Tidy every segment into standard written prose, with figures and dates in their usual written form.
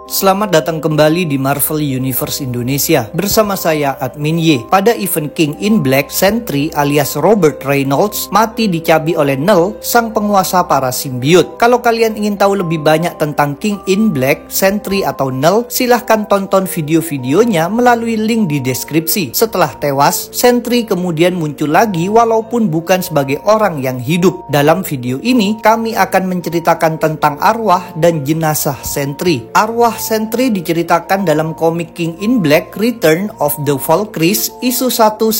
Selamat datang kembali di Marvel Universe Indonesia bersama saya Admin Y. Pada event King in Black, Sentry alias Robert Reynolds mati dicabi oleh Null, sang penguasa para simbiot. Kalau kalian ingin tahu lebih banyak tentang King in Black, Sentry atau Null, silahkan tonton video-videonya melalui link di deskripsi. Setelah tewas, Sentry kemudian muncul lagi walaupun bukan sebagai orang yang hidup. Dalam video ini, kami akan menceritakan tentang arwah dan jenazah Sentry. Arwah Sentry diceritakan dalam komik King in Black Return of the Valkyries isu 1-4.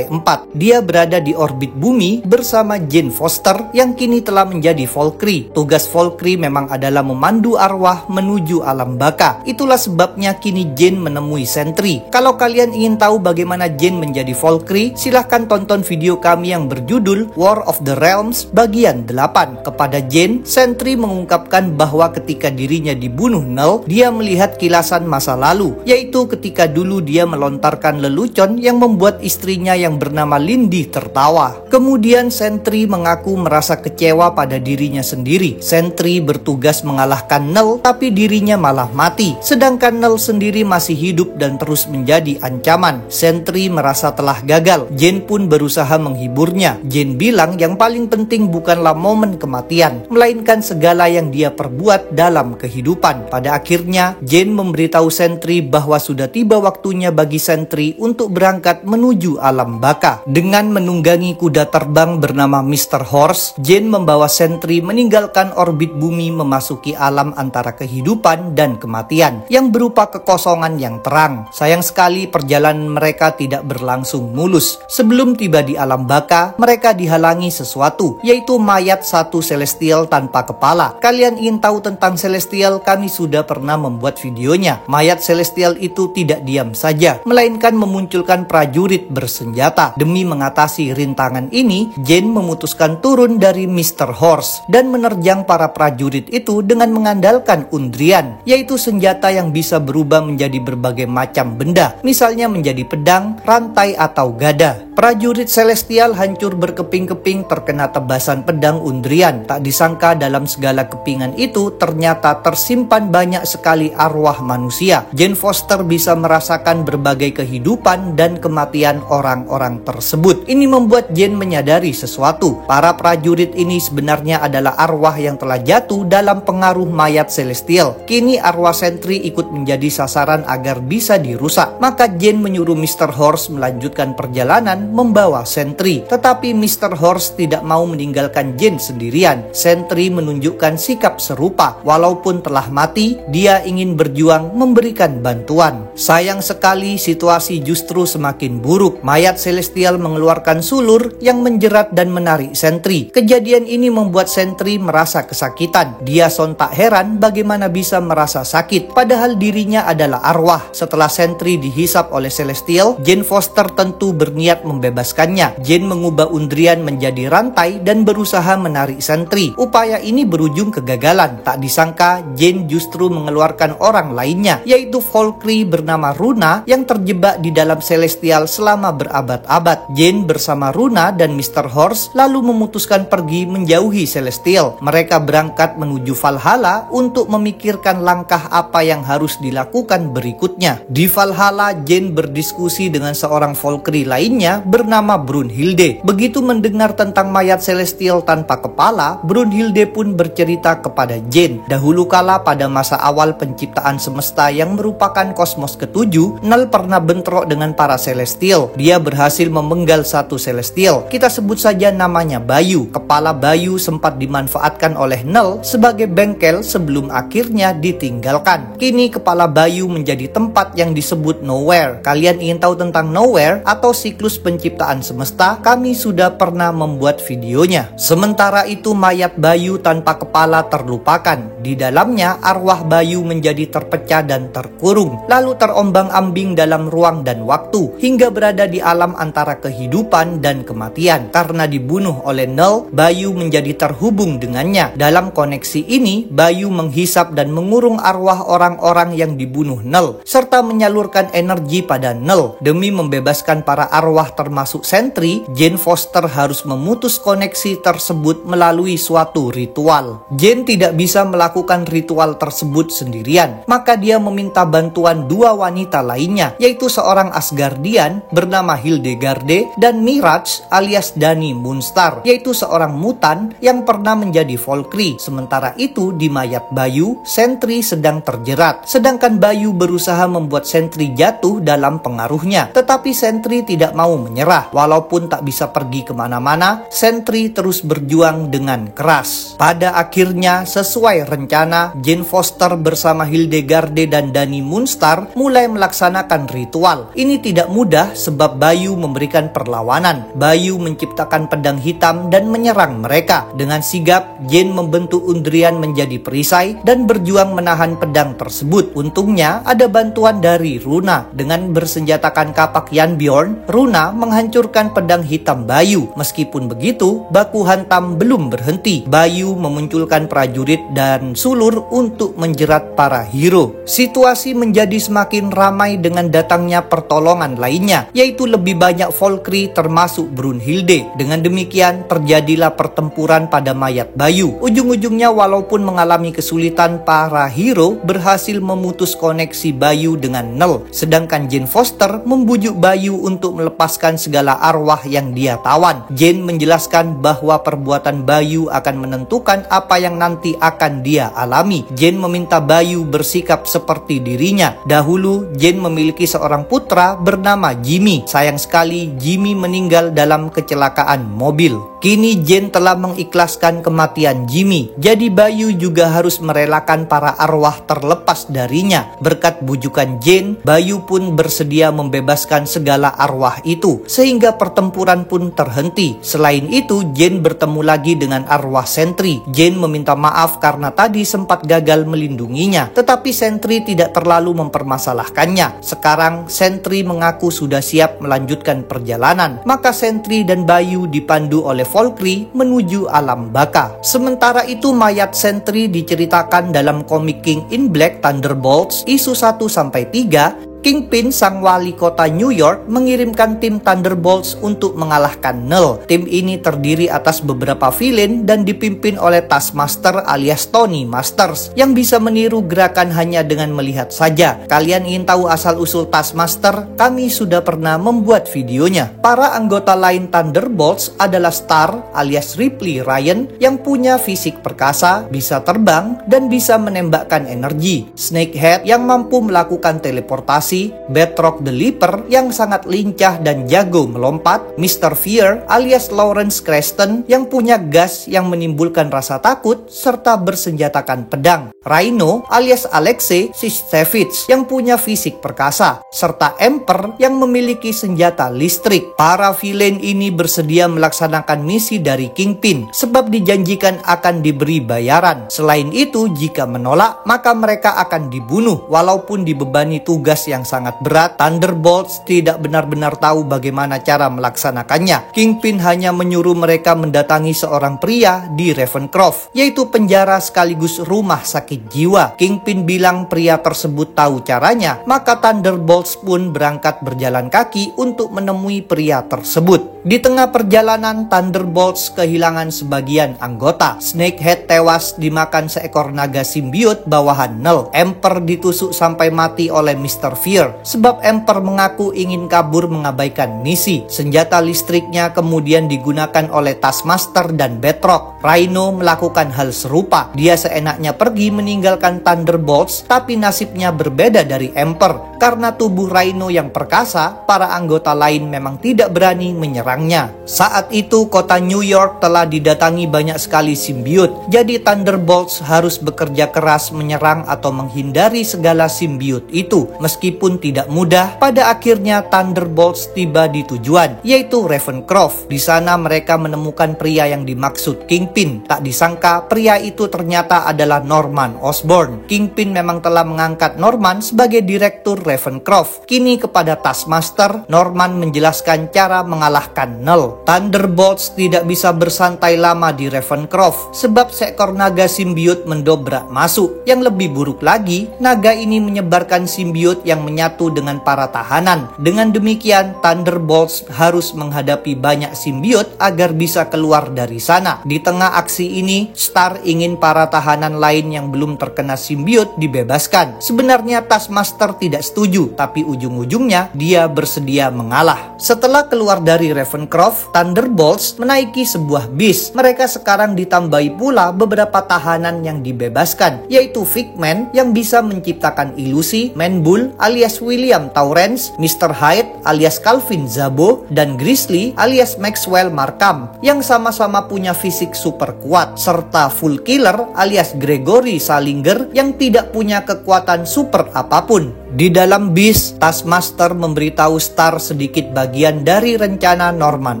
Dia berada di orbit bumi bersama Jane Foster yang kini telah menjadi Valkyrie. Tugas Valkyrie memang adalah memandu arwah menuju alam baka. Itulah sebabnya kini Jane menemui Sentry. Kalau kalian ingin tahu bagaimana Jane menjadi Valkyrie, silahkan tonton video kami yang berjudul War of the Realms bagian 8. Kepada Jane, Sentry mengungkapkan bahwa ketika dirinya dibunuh Null, dia melihat kilasan masa lalu, yaitu ketika dulu dia melontarkan lelucon yang membuat istrinya yang bernama Lindy tertawa. Kemudian Sentry mengaku merasa kecewa pada dirinya sendiri. Sentry bertugas mengalahkan Null, tapi dirinya malah mati, sedangkan Null sendiri masih hidup dan terus menjadi ancaman. Sentry merasa telah gagal. Jane pun berusaha menghiburnya. Jane bilang yang paling penting bukanlah momen kematian, melainkan segala yang dia perbuat dalam kehidupan. Pada akhirnya, Jane memberitahu Sentry bahwa sudah tiba waktunya bagi Sentry untuk berangkat menuju alam baka. Dengan menunggangi kuda terbang bernama Mr. Horse, Jane membawa Sentry meninggalkan orbit bumi memasuki alam antara kehidupan dan kematian yang berupa kekosongan yang terang. Sayang sekali perjalanan mereka tidak berlangsung mulus. Sebelum tiba di alam baka, mereka dihalangi sesuatu, yaitu mayat satu Celestial tanpa kepala. Kalian ingin tahu tentang Celestial? Kami sudah pernah membuat videonya. Mayat Celestial itu tidak diam saja, melainkan memunculkan prajurit bersenjata. Demi mengatasi rintangan ini, Jane memutuskan turun dari Mr. Horse dan menerjang para prajurit itu dengan mengandalkan undrian, yaitu senjata yang bisa berubah menjadi berbagai macam benda, misalnya menjadi pedang, rantai, atau gada. Prajurit Celestial hancur berkeping-keping terkena tebasan pedang undrian. Tak disangka dalam segala kepingan itu ternyata tersimpan banyak sekali arwah manusia. Jane Foster bisa merasakan berbagai kehidupan dan kematian orang-orang tersebut. Ini membuat Jane menyadari sesuatu. Para prajurit ini sebenarnya adalah arwah yang telah jatuh dalam pengaruh mayat Celestial. Kini arwah Sentry ikut menjadi sasaran agar bisa dirusak. Maka Jane menyuruh Mr. Horse melanjutkan perjalanan membawa Sentry. Tetapi Mr. Horse tidak mau meninggalkan Jane sendirian. Sentry menunjukkan sikap serupa. Walaupun telah mati, dia ingin berjuang memberikan bantuan. Sayang sekali situasi justru semakin buruk. Mayat Celestial mengeluarkan sulur yang menjerat dan menarik Sentry. Kejadian ini membuat Sentry merasa kesakitan. Dia sontak heran bagaimana bisa merasa sakit, padahal dirinya adalah arwah. Setelah Sentry dihisap oleh Celestial, Jane Foster tentu berniat membebaskannya. Jane mengubah undrian menjadi rantai dan berusaha menarik Sentry. Upaya ini berujung kegagalan. Tak disangka Jane justru mengeluarkan orang lainnya, yaitu Valkyrie bernama Runa yang terjebak di dalam Celestial selama berabad-abad. Jane bersama Runa dan Mr. Horse lalu memutuskan pergi menjauhi Celestial. Mereka berangkat menuju Valhalla untuk memikirkan langkah apa yang harus dilakukan berikutnya. Di Valhalla, Jane berdiskusi dengan seorang Valkyrie lainnya bernama Brunhilde. Begitu mendengar tentang mayat Celestial tanpa kepala, Brunhilde pun bercerita kepada Jane. Dahulu kala pada masa awal penciptaan semesta yang merupakan kosmos ketujuh, Null pernah bentrok dengan para Celestial. Dia berhasil memenggal satu Celestial. Kita sebut saja namanya Bayu. Kepala Bayu sempat dimanfaatkan oleh Null sebagai bengkel sebelum akhirnya ditinggalkan. Kini kepala Bayu menjadi tempat yang disebut Nowhere. Kalian ingin tahu tentang Nowhere atau siklus penciptaan semesta? Kami sudah pernah membuat videonya. Sementara itu mayat Bayu tanpa kepala terlupakan. Di dalamnya arwah Bayu menjadi terpecah dan terkurung, lalu terombang-ambing dalam ruang dan waktu hingga berada di alam antara kehidupan dan kematian. Karena dibunuh oleh Null, Bayu menjadi terhubung dengannya. Dalam koneksi ini, Bayu menghisap dan mengurung arwah orang-orang yang dibunuh Null serta menyalurkan energi pada Null. Demi membebaskan para arwah termasuk Sentry, Jane Foster harus memutus koneksi tersebut melalui suatu ritual. Jane tidak bisa melakukan ritual tersebut sendiri. sendirian. Maka dia meminta bantuan dua wanita lainnya, yaitu seorang Asgardian bernama Hildegarde dan Mirage alias Dani Moonstar, yaitu seorang mutan yang pernah menjadi Valkyrie. Sementara itu di mayat Bayu, Sentry sedang terjerat, sedangkan Bayu berusaha membuat Sentry jatuh dalam pengaruhnya. Tetapi Sentry tidak mau menyerah. Walaupun tak bisa pergi kemana-mana, Sentry terus berjuang dengan keras. Pada akhirnya, sesuai rencana, Jane Foster bersama Hildegarde dan Dani Moonstar mulai melaksanakan ritual. Ini tidak mudah sebab Bayu memberikan perlawanan. Bayu menciptakan pedang hitam dan menyerang mereka. Dengan sigap, Jane membentuk Undrian menjadi perisai dan berjuang menahan pedang tersebut. Untungnya ada bantuan dari Runa. Dengan bersenjatakan kapak Yanbjorn, Runa menghancurkan pedang hitam Bayu. Meskipun begitu, baku hantam belum berhenti. Bayu memunculkan prajurit dan sulur untuk menjerat para hero. Situasi menjadi semakin ramai dengan datangnya pertolongan lainnya, yaitu lebih banyak Valkyrie termasuk Brunhilde. Dengan demikian terjadilah pertempuran pada mayat Bayu. Ujung-ujungnya walaupun mengalami kesulitan, para hero berhasil memutus koneksi Bayu dengan Null. Sedangkan Jane Foster membujuk Bayu untuk melepaskan segala arwah yang dia tawan. Jane menjelaskan bahwa perbuatan Bayu akan menentukan apa yang nanti akan dia alami. Jane meminta Bayu bersikap seperti dirinya. Dahulu Jane memiliki seorang putra bernama Jimmy. Sayang sekali Jimmy meninggal dalam kecelakaan mobil. Kini Jane telah mengikhlaskan kematian Jimmy. Jadi Bayu juga harus merelakan para arwah terlepas darinya. Berkat bujukan Jane, Bayu pun bersedia membebaskan segala arwah itu, sehingga pertempuran pun terhenti. Selain itu, Jane bertemu lagi dengan arwah Sentry. Jane meminta maaf karena tadi sempat gagal melindunginya, tetapi Sentry tidak terlalu mempermasalahkannya. Sekarang Sentry mengaku sudah siap melanjutkan perjalanan. Maka Sentry dan Bayu dipandu oleh Valkyrie menuju alam baka. Sementara itu mayat Sentry diceritakan dalam komik King in Black Thunderbolts isu 1-3. Kingpin, sang wali kota New York, mengirimkan tim Thunderbolts untuk mengalahkan Null. Tim ini terdiri atas beberapa villain dan dipimpin oleh Taskmaster alias Tony Masters, yang bisa meniru gerakan hanya dengan melihat saja. Kalian ingin tahu asal-usul Taskmaster? Kami sudah pernah membuat videonya. Para anggota lain Thunderbolts adalah Star alias Ripley Ryan, yang punya fisik perkasa, bisa terbang, dan bisa menembakkan energi. Snakehead yang mampu melakukan teleportasi, Batroc the Leaper yang sangat lincah dan jago melompat, Mr. Fear alias Lawrence Creston yang punya gas yang menimbulkan rasa takut serta bersenjatakan pedang, Rhino alias Alexei Sistevich yang punya fisik perkasa, serta Emperor yang memiliki senjata listrik. Para villain ini bersedia melaksanakan misi dari Kingpin sebab dijanjikan akan diberi bayaran. Selain itu, jika menolak, maka mereka akan dibunuh. Walaupun dibebani tugas yang sangat berat, Thunderbolts tidak benar-benar tahu bagaimana cara melaksanakannya. Kingpin hanya menyuruh mereka mendatangi seorang pria di Ravencroft, yaitu penjara sekaligus rumah sakit jiwa. Kingpin bilang pria tersebut tahu caranya, maka Thunderbolts pun berangkat berjalan kaki untuk menemui pria tersebut. Di tengah perjalanan, Thunderbolts kehilangan sebagian anggota. Snakehead tewas dimakan seekor naga simbiot bawahan Null. Emperor ditusuk sampai mati oleh Mr. Fear, sebab Emperor mengaku ingin kabur mengabaikan misi. Senjata listriknya kemudian digunakan oleh Taskmaster dan Batroc. Rhino melakukan hal serupa. Dia seenaknya pergi meninggalkan Thunderbolts, tapi nasibnya berbeda dari Emperor. Karena tubuh Rhino yang perkasa, para anggota lain memang tidak berani menyerangnya. Saat itu kota New York telah didatangi banyak sekali simbiot. Jadi Thunderbolts harus bekerja keras menyerang atau menghindari segala simbiot itu. Meskipun tidak mudah, pada akhirnya Thunderbolts tiba di tujuan, yaitu Ravencroft. Di sana mereka menemukan pria yang dimaksud Kingpin. Tak disangka pria itu ternyata adalah Norman Osborn. Kingpin memang telah mengangkat Norman sebagai direktur Ravencroft. Kini kepada Taskmaster, Norman menjelaskan cara mengalahkan Null. Thunderbolts tidak bisa bersantai lama di Ravencroft sebab seekor naga simbiot mendobrak masuk. Yang lebih buruk lagi, naga ini menyebarkan simbiot yang menyatu dengan para tahanan. Dengan demikian, Thunderbolts harus menghadapi banyak simbiot agar bisa keluar dari sana. Di tengah aksi ini, Star ingin para tahanan lain yang belum terkena simbiot dibebaskan. Sebenarnya Taskmaster tidak setuju, tapi ujung-ujungnya dia bersedia mengalah. Setelah keluar dari Ravencroft, Thunderbolts menaiki sebuah bis. Mereka sekarang ditambahi pula beberapa tahanan yang dibebaskan, yaitu Figment yang bisa menciptakan ilusi, Manbull alias William Torrance, Mr. Hyde alias Calvin Zabo, dan Grizzly alias Maxwell Markham yang sama-sama punya fisik super kuat, serta Full Killer alias Gregory Salinger yang tidak punya kekuatan super apapun. Di dalam bis, Taskmaster memberitahu Star sedikit bagian dari rencana Norman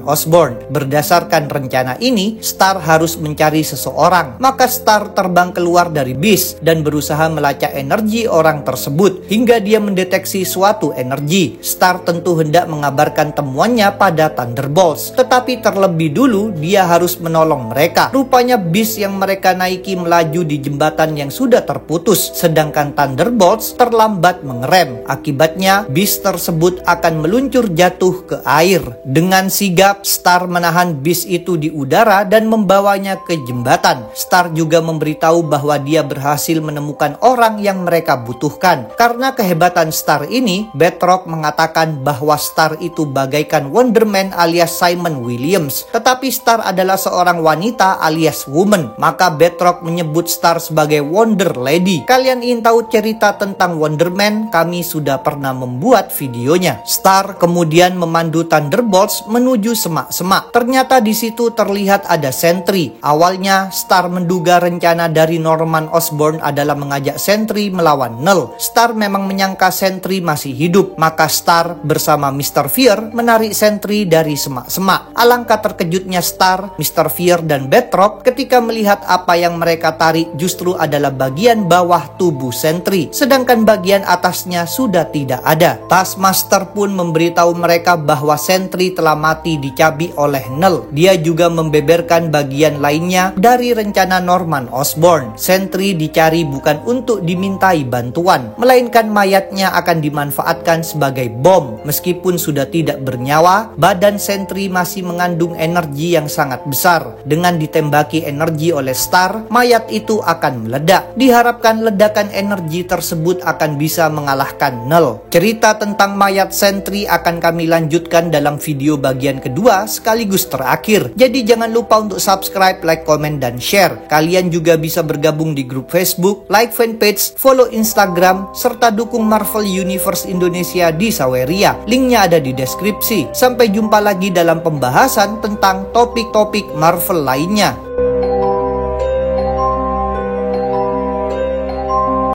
Osborn. Berdasarkan rencana ini, Star harus mencari seseorang. Maka Star terbang keluar dari bis dan berusaha melacak energi orang tersebut hingga dia mendeteksi suatu energi. Star tentu hendak mengabarkan temuannya pada Thunderbolts, tetapi terlebih dulu dia harus menolong mereka. Rupanya bis yang mereka naiki melaju di jembatan yang sudah terputus, sedangkan Thunderbolts terlambat mengerem. Akibatnya, bis tersebut akan meluncur jatuh ke air. Dengan sigap, Star menahan bis itu di udara dan membawanya ke jembatan. Star juga memberitahu bahwa dia berhasil menemukan orang yang mereka butuhkan. Karena kehebatan Star ini, Batroc mengatakan bahwa Star itu bagaikan Wonder Man alias Simon Williams. Tetapi Star adalah seorang wanita alias woman. Maka Batroc menyebut Star sebagai Wonder Lady. Kalian ingin tahu cerita tentang Wonder Man? Kami sudah pernah membuat videonya. Star kemudian memandu Thunderbolts menuju semak-semak. Ternyata di situ terlihat ada sentry. Awalnya Star menduga rencana dari Norman Osborn adalah mengajak sentry melawan Null. Star memang menyangka sentry masih hidup. Maka Star bersama Mr. Fear menarik sentry dari semak-semak. Alangkah terkejutnya Star, Mr. Fear, dan Batroc ketika melihat apa yang mereka tarik justru adalah bagian bawah tubuh sentry, sedangkan bagian atasnya sudah tidak ada. Taskmaster pun memberitahu mereka bahwa sentry telah mati dicabi oleh Null. Dia juga membeberkan bagian lainnya dari rencana Norman Osborn. Sentry dicari bukan untuk dimintai bantuan, melainkan mayatnya akan dimanfaatkan sebagai bom. Meskipun sudah tidak bernyawa, badan sentry masih mengandung energi yang sangat besar. Dengan ditembaki energi oleh Star, mayat itu akan meledak. Diharapkan ledakan energi tersebut akan bisa mengalahkan Null. Cerita tentang mayat sentry akan kami lanjutkan dalam video bagian kedua sekaligus terakhir. Jadi jangan lupa untuk subscribe, like, komen, dan share. Kalian juga bisa bergabung di grup Facebook, like fanpage, follow Instagram, serta dukung Marvel Universe Indonesia di Saweria. Linknya ada di deskripsi. Sampai jumpa lagi dalam pembahasan tentang topik-topik Marvel lainnya.